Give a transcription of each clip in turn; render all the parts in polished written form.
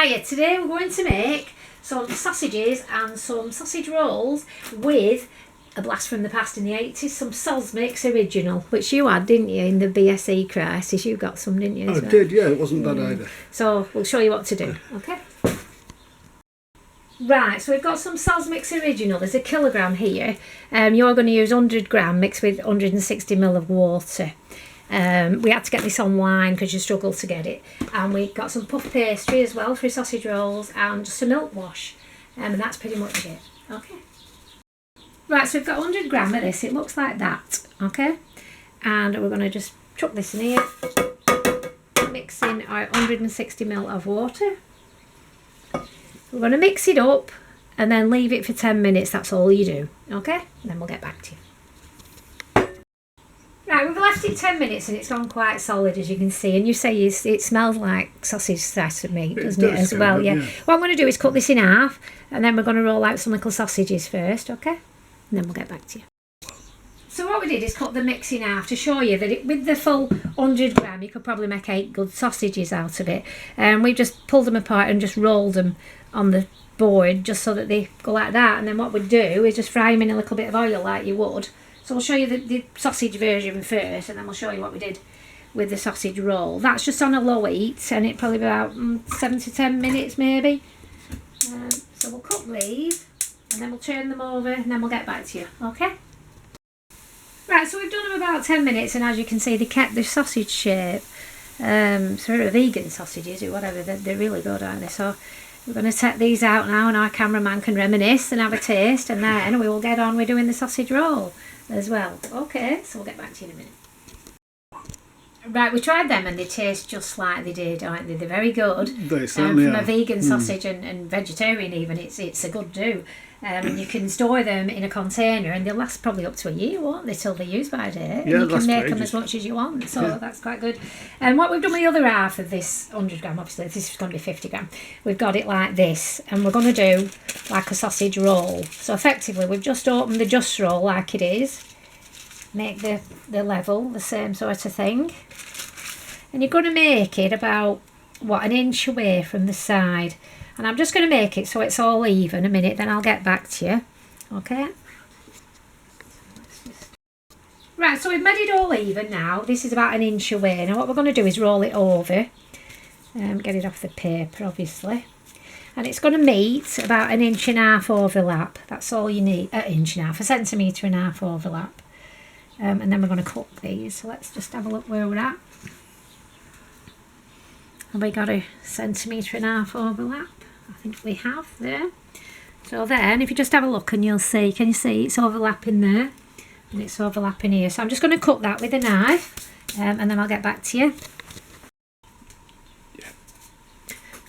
Hiya, today we're going to make some sausages and some sausage rolls with a blast from the past in the 80s, some Sosmix original, which you had, didn't you, in the BSE crisis? You got some, didn't you? I did, yeah, it wasn't bad either. So we'll show you what to do, okay? Right, so we've got some Sosmix original. There's a kilogram here. You're going to use 100 gram mixed with 160 ml of water. We had to get this online because you struggled to get it. And we got some puff pastry as well for sausage rolls and just a milk wash. And that's pretty much it. Okay. Right, so we've got 100 gram of this. It looks like that. Okay. And we're going to just chuck this in here. Mix in our 160 ml of water. We're going to mix it up and then leave it for 10 minutes. That's all you do. Okay. And then we'll get back to you. Right, we've left it 10 minutes and it's gone quite solid, as you can see. And you say it smells like sausage slice of meat, doesn't it, as well? Yeah. What I'm going to do is cut this in half and then we're going to roll out some little sausages first, okay? And then we'll get back to you. So what we did is cut the mix in half to show you that with the full 100 gram, you could probably make 8 good sausages out of it. And we've just pulled them apart and just rolled them on the board just so that they go like that. And then what we'd do is just fry them in a little bit of oil like you would. So we'll show you the sausage version first and then we'll show you what we did with the sausage roll. That's just on a low heat and it probably about 7 to 10 minutes maybe. So we'll cook these and then we'll turn them over and then we'll get back to you, okay? Right, so we've done them about 10 minutes and as you can see they kept the sausage shape. So they're vegan sausages or whatever, they're really good, aren't they? So we're going to take these out now and our cameraman can reminisce and have a taste and then we will get on with doing the sausage roll as well. Okay, so we'll get back to you in a minute. Right, we tried them and they taste just like they did, aren't they? They're very good. They certainly from are. A vegan sausage and vegetarian even, it's a good do. And you can store them in a container and they'll last probably up to a year, won't they, till they're used by date. Yeah, and you can make them as much as you want, so that's quite good. And what we've done with the other half of this 100 gram, obviously this is going to be 50 gram, we've got it like this and we're going to do like a sausage roll. So effectively we've just opened the just roll like it is, make the level, the same sort of thing. And you're going to make it about, what, an inch away from the side. And I'm just going to make it so it's all even a minute, then I'll get back to you. Okay? Right, so we've made it all even now. This is about an inch away. Now what we're going to do is roll it over. Get it off the paper, obviously. And it's going to meet about an inch and a half overlap. That's all you need. An inch and a half, a centimetre and a half overlap. And then we're going to cook these. So let's just have a look where we're at. Have we got a centimetre and a half overlap? I think we have there. So then, if you just have a look and you'll see, can you see it's overlapping there? And it's overlapping here. So I'm just going to cut that with a knife and then I'll get back to you. Yeah.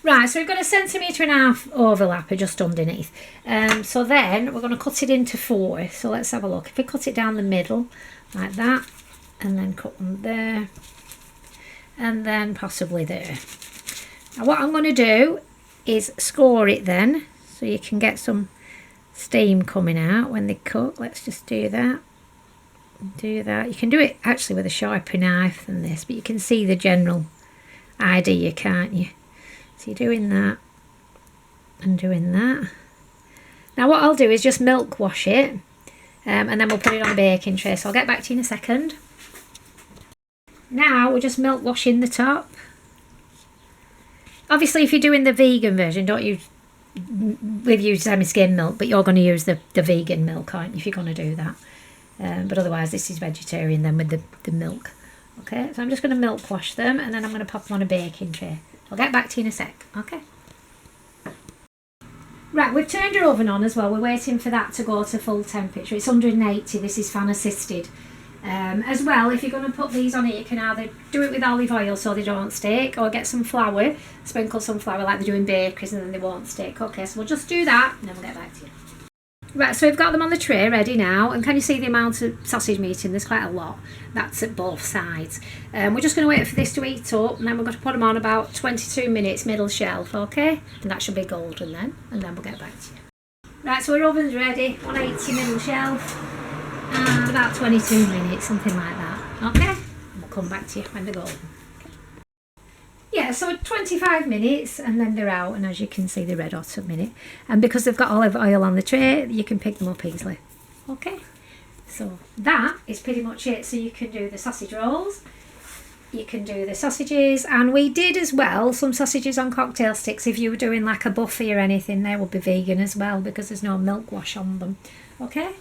Right, so we've got a centimetre and a half overlapper just underneath. So then we're going to cut it into 4. So let's have a look. If we cut it down the middle like that and then cut them there and then possibly there. Now what I'm going to do is score it then so you can get some steam coming out when they cook. Let's just do that. You can do it actually with a sharper knife than this, but you can see the general idea, can't you? So you're doing that and doing that. Now what I'll do is just milk wash it and then we'll put it on a baking tray. So I'll get back to you in a second. Now we're just milk washing the top. Obviously if you're doing the vegan version, we've used semi-skim milk, but you're going to use the vegan milk, aren't you, if you're going to do that. But otherwise this is vegetarian then with the milk. Okay, so I'm just going to milk wash them and then I'm going to pop them on a baking tray. I'll get back to you in a sec, okay? Right, we've turned our oven on as well. We're waiting for that to go to full temperature. It's 180, this is fan assisted. As well, if you're going to put these on it, you can either do it with olive oil so they don't stick, or get some flour, sprinkle some flour like they do in bakeries and then they won't stick. Okay, so we'll just do that and then we'll get back to you. Right, so we've got them on the tray ready now, and can you see the amount of sausage meat in? There's quite a lot. That's at both sides. We're just going to wait for this to heat up and then we're going to put them on about 22 minutes middle shelf, okay? And that should be golden then, and then we'll get back to you. Right, so our oven's ready, 180 middle shelf. And about 22 minutes, something like that. Okay? And we'll come back to you when they're golden. Okay. Yeah, so 25 minutes and then they're out, and as you can see they're red hot a minute. And because they've got olive oil on the tray, you can pick them up easily. Okay, so that is pretty much it. So you can do the sausage rolls, you can do the sausages, and we did as well some sausages on cocktail sticks. If you were doing like a buffet or anything, they would be vegan as well because there's no milk wash on them. Okay.